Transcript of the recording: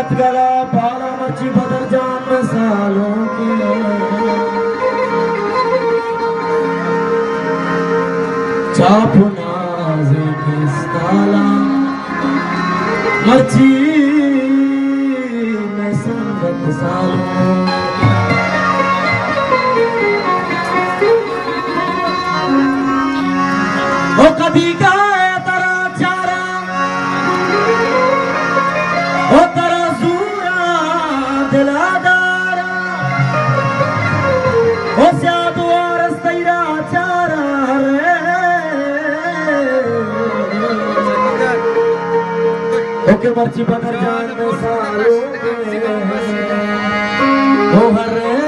रत गला पाला मची बदर जान में सालों के चापू नाज़े किस्ताला मची में संगत सालों वो कभी का तेरा चारा वो तेरा ज़ूरा दिलादारा वो स्यादु और तेरा चारा रे ओके मर्ची बदर जान में सालों के वो हरे